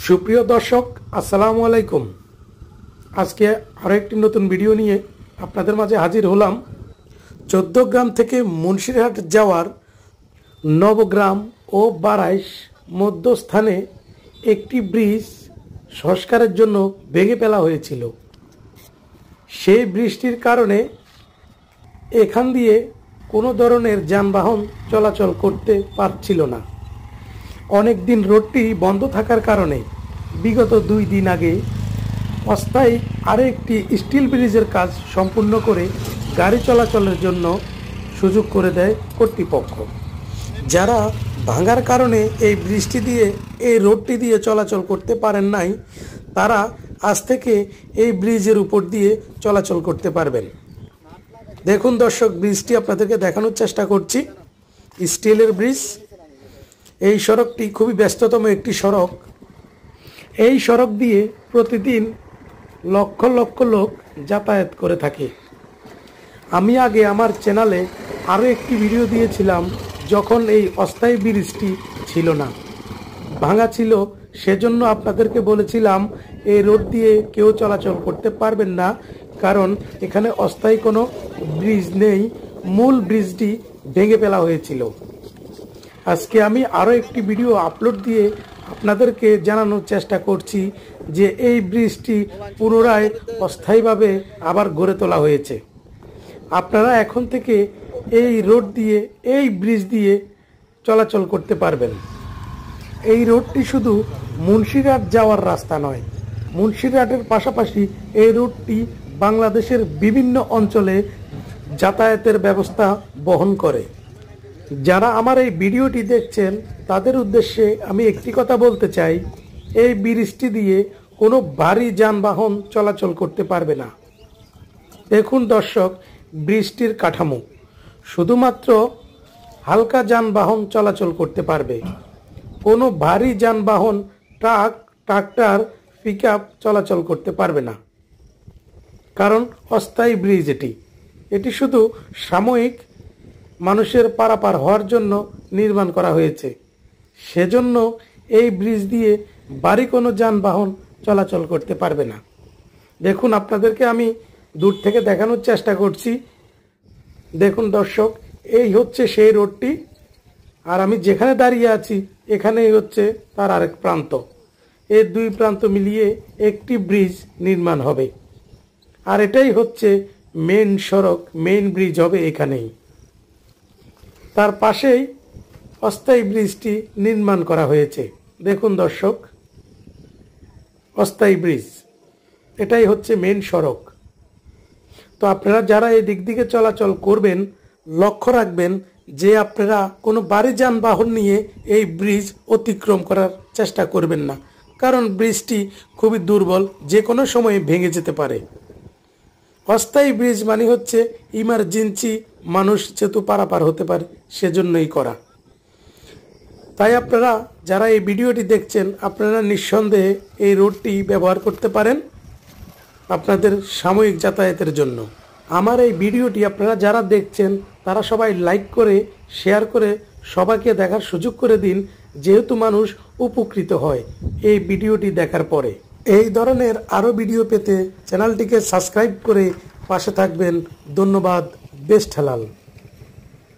সুপ্রিয় দর্শক, আসসালামু আলাইকুম। আজকে আরও একটি নতুন ভিডিও নিয়ে আপনাদের মাঝে হাজির হলাম। 14 গ্রাম থেকে মুন্সিরহাট যাওয়ার নবগ্রাম ও বারাইশ মধ্যস্থানে একটি ব্রিজ সংস্কারের জন্য ভেঙে ফেলা হয়েছিল। সেই বৃষ্টির কারণে এখান দিয়ে কোনো ধরনের যানবাহন চলাচল করতে পারছিল না। অনেক দিন রোডটি বন্ধ থাকার কারণে বিগত 2 দিন আগে অস্থায়ী আরও একটি স্টিল ব্রিজের কাজ সম্পূর্ণ করে গাড়ি চলাচলের জন্য সুযোগ করে দেয় কর্তৃপক্ষ। যারা ভাঙার কারণে এই বৃষ্টি দিয়ে এই রোডটি দিয়ে চলাচল করতে পারেন নাই, তারা আজ থেকে এই ব্রিজের উপর দিয়ে চলাচল করতে পারবেন। দেখুন দর্শক, ব্রিজটি আপনাদেরকে দেখানোর চেষ্টা করছি। স্টিলের ব্রিজ। এই সড়কটি খুবই ব্যস্ততম একটি সড়ক। এই সড়ক দিয়ে প্রতিদিন লক্ষ লক্ষ লোক যাতায়াত করে থাকে। আমি আগে আমার চ্যানেলে আরও একটি ভিডিও দিয়েছিলাম, যখন এই অস্থায়ী ব্রিজটি ছিল না, ভাঙা ছিল। সেজন্য আপনাদেরকে বলেছিলাম এই রোড দিয়ে কেউ চলাচল করতে পারবেন না, কারণ এখানে অস্থায়ী কোনো ব্রিজ নেই। মূল ব্রিজটি ভেঙে ফেলা হয়েছিল। আজকে আমি আরও একটি ভিডিও আপলোড দিয়ে আপনাদেরকে জানানোর চেষ্টা করছি যে এই ব্রিজটি পুনরায় অস্থায়ীভাবে আবার গড়ে তোলা হয়েছে। আপনারা এখন থেকে এই রোড দিয়ে, এই ব্রিজ দিয়ে চলাচল করতে পারবেন। এই রোডটি শুধু মুন্সিরহাট যাওয়ার রাস্তা নয়, মুন্সিরহাটের পাশাপাশি এই রোডটি বাংলাদেশের বিভিন্ন অঞ্চলে যাতায়াতের ব্যবস্থা বহন করে। যারা আমার এই ভিডিওটি দেখছেন তাদের উদ্দেশ্যে আমি একটি কথা বলতে চাই, এই ব্রিজটি দিয়ে কোনো ভারী যানবাহন চলাচল করতে পারবে না। দেখুন দর্শক, ব্রিজটির কাঠামো শুধুমাত্র হালকা যানবাহন চলাচল করতে পারবে। কোনো ভারী যানবাহন, ট্রাক, ট্রাক্টর, পিকআপ চলাচল করতে পারবে না, কারণ অস্থায়ী ব্রিজ এটি শুধু সাময়িক মানুষের পারাপার হওয়ার জন্য নির্মাণ করা হয়েছে। সেজন্য এই ব্রিজ দিয়ে ভারী কোনো যানবাহন চলাচল করতে পারবে না। দেখুন, আপনাদেরকে আমি দূর থেকে দেখানোর চেষ্টা করছি। দেখুন দর্শক, এই হচ্ছে সেই রোডটি, আর আমি যেখানে দাঁড়িয়ে আছি এখানেই হচ্ছে তার আরেক প্রান্ত। এই 2 প্রান্ত মিলিয়ে একটি ব্রিজ নির্মাণ হবে, আর এটাই হচ্ছে মেইন সড়ক, মেইন ব্রিজ হবে এখানেই। তার পাশেই অস্থায়ী ব্রিজটি নির্মাণ করা হয়েছে। দেখুন দর্শক, অস্থায়ী ব্রিজ, এটাই হচ্ছে মেইন সড়ক। তো আপনারা যারা এই দিক দিকে চলাচল করবেন, লক্ষ্য রাখবেন যে আপনারা কোনো ভারী যানবাহন নিয়ে এই ব্রিজ অতিক্রম করার চেষ্টা করবেন না, কারণ ব্রিজটি খুবই দুর্বল, যে কোনো সময় ভেঙে যেতে পারে। অস্থায়ী ব্রিজ মানে হচ্ছে ইমার্জেন্সি মানুষ যেহেতু পারাপার হতে পারে, সেজন্যই করা। তাই আপনারা যারা এই ভিডিওটি দেখছেন, আপনারা নিঃসন্দেহে এই রোডটি ব্যবহার করতে পারেন আপনাদের সাময়িক যাতায়াতের জন্য। আমার এই ভিডিওটি আপনারা যারা দেখছেন তারা সবাই লাইক করে, শেয়ার করে সবাইকে দেখার সুযোগ করে দিন, যেহেতু মানুষ উপকৃত হয় এই ভিডিওটি দেখার পরে। এই ধরনের আরও ভিডিও পেতে চ্যানেলটিকে সাবস্ক্রাইব করে পাশে থাকবেন। ধন্যবাদ। বেস্ট হালাল।